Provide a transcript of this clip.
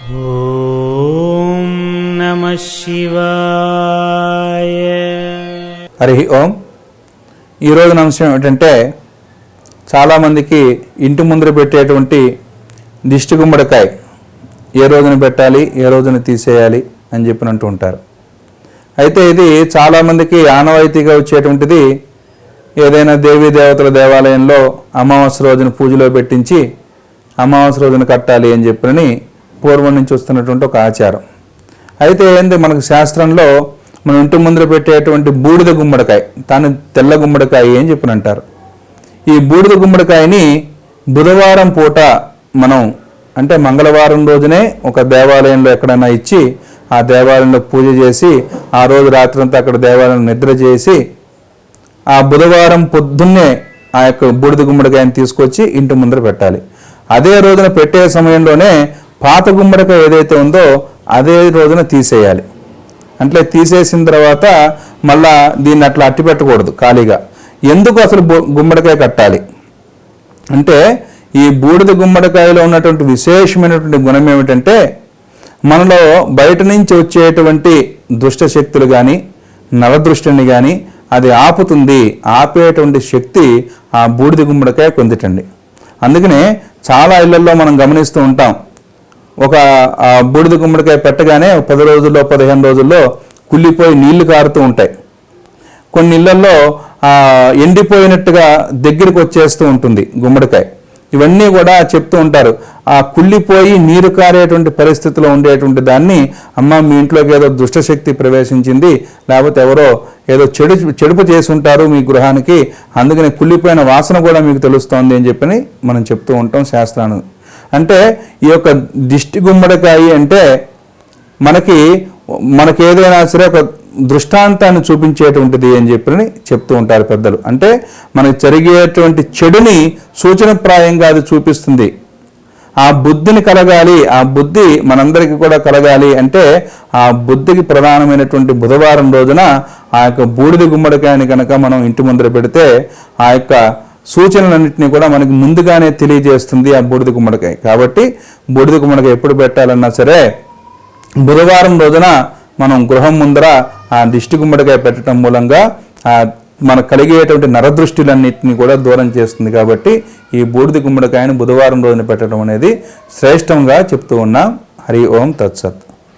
ఓం నమః శివాయ. హరి ఓం. ఈరోజు అంశం ఏమిటంటే, చాలామందికి ఇంటి ముందర పెట్టేటువంటి దిష్టి గుమ్మడికాయ ఏ రోజున పెట్టాలి, ఏ రోజున తీసేయాలి అని చెప్పి అంటూ ఉంటారు. అయితే ఇది చాలామందికి ఆనవాయితీగా వచ్చేటువంటిది. ఏదైనా దేవీ దేవతల దేవాలయంలో అమావాస్య రోజున పూజలో పెట్టించి అమావాస్య రోజున కట్టాలి అని చెప్పని పూర్వం నుంచి వస్తున్నటువంటి ఒక ఆచారం. అయితే ఏంది, మనకు శాస్త్రంలో మనం ఇంటి ముందర పెట్టేటువంటి బూడిద గుమ్మడికాయ, దాన్ని తెల్ల గుమ్మడికాయ అని చెప్పని అంటారు. ఈ బూడిద గుమ్మడికాయని బుధవారం పూట మనం, అంటే మంగళవారం రోజునే ఒక దేవాలయంలో ఎక్కడైనా ఇచ్చి ఆ దేవాలయంలో పూజ చేసి ఆ రోజు రాత్రంతా అక్కడ దేవాలయం నిద్ర చేసి ఆ బుధవారం పొద్దున్నే ఆ యొక్క బూడిద గుమ్మడికాయని తీసుకొచ్చి ఇంటి ముందర పెట్టాలి. అదే రోజున పెట్టే సమయంలోనే పాత గుమ్మడికాయ ఏదైతే ఉందో అదే రోజున తీసేయాలి. అంటే తీసేసిన తర్వాత మళ్ళా దీన్ని అట్లా అట్టి పెట్టకూడదు ఖాళీగా. ఎందుకు అసలు గుమ్మడికాయ కట్టాలి అంటే, ఈ బూడిద గుమ్మడికాయలో ఉన్నటువంటి విశేషమైనటువంటి గుణం ఏమిటంటే, మనలో బయట నుంచి వచ్చేటువంటి దుష్ట శక్తులు కానీ నరదృష్టిని కానీ అది ఆపుతుంది. ఆపేటువంటి శక్తి ఆ బూడిద గుమ్మడికాయ పొందిటండి. అందుకనే చాలా ఇళ్లలో మనం గమనిస్తూ ఉంటాం, ఒక బూడిద గుమ్మడికాయ పెట్టగానే 10 రోజుల్లో 15 రోజుల్లో కుళ్ళిపోయి నీళ్లు కారుతూ ఉంటాయి. కొన్ని ఇళ్లలో ఎండిపోయినట్టుగా దగ్గరికి వచ్చేస్తూ ఉంటుంది గుమ్మడికాయ. ఇవన్నీ కూడా చెప్తూ ఉంటారు. ఆ కుళ్ళిపోయి నీరు కారేటువంటి పరిస్థితిలో ఉండేటువంటి దాన్ని, అమ్మ మీ ఇంట్లోకి ఏదో దుష్టశక్తి ప్రవేశించింది, లేకపోతే ఎవరో ఏదో చెడుపు చేసి ఉంటారు మీ గృహానికి, అందుకని కుళ్ళిపోయిన వాసన కూడా మీకు తెలుస్తోంది అని చెప్పని మనం చెప్తూ ఉంటాం శాస్త్రాన్ని. అంటే ఈ యొక్క దిష్టి గుమ్మడికాయ అంటే మనకి ఏదైనా సరే ఒక దృష్టాంతాన్ని చూపించేటువంటిది అని చెప్పని చెప్తూ ఉంటారు పెద్దలు. అంటే మనకు జరిగేటువంటి చెడుని సూచనప్రాయంగా అది చూపిస్తుంది. ఆ బుద్ధిని కలగాలి, ఆ బుద్ధి మనందరికీ కూడా కలగాలి అంటే ఆ బుద్ధికి ప్రధానమైనటువంటి బుధవారం రోజున ఆ యొక్క బూడిద గుమ్మడికాయని కనుక మనం ఇంటి ముందర పెడితే ఆ యొక్క సూచనలన్నింటినీ కూడా మనకి ముందుగానే తెలియజేస్తుంది ఆ బూడిద గుమ్మడికాయ. కాబట్టి బూడిద గుమ్మడికాయ ఎప్పుడు పెట్టాలన్నా సరే బుధవారం రోజున మనం గృహం ముందర ఆ దిష్టి గుమ్మడికాయ పెట్టడం మూలంగా మనకు కలిగేటువంటి నరదృష్టిలన్నింటినీ కూడా దూరం చేస్తుంది. కాబట్టి ఈ బూడిద గుమ్మడికాయను బుధవారం రోజున పెట్టడం అనేది శ్రేష్టంగా చెప్తూ ఉన్నాం. హరి ఓం తత్సత్.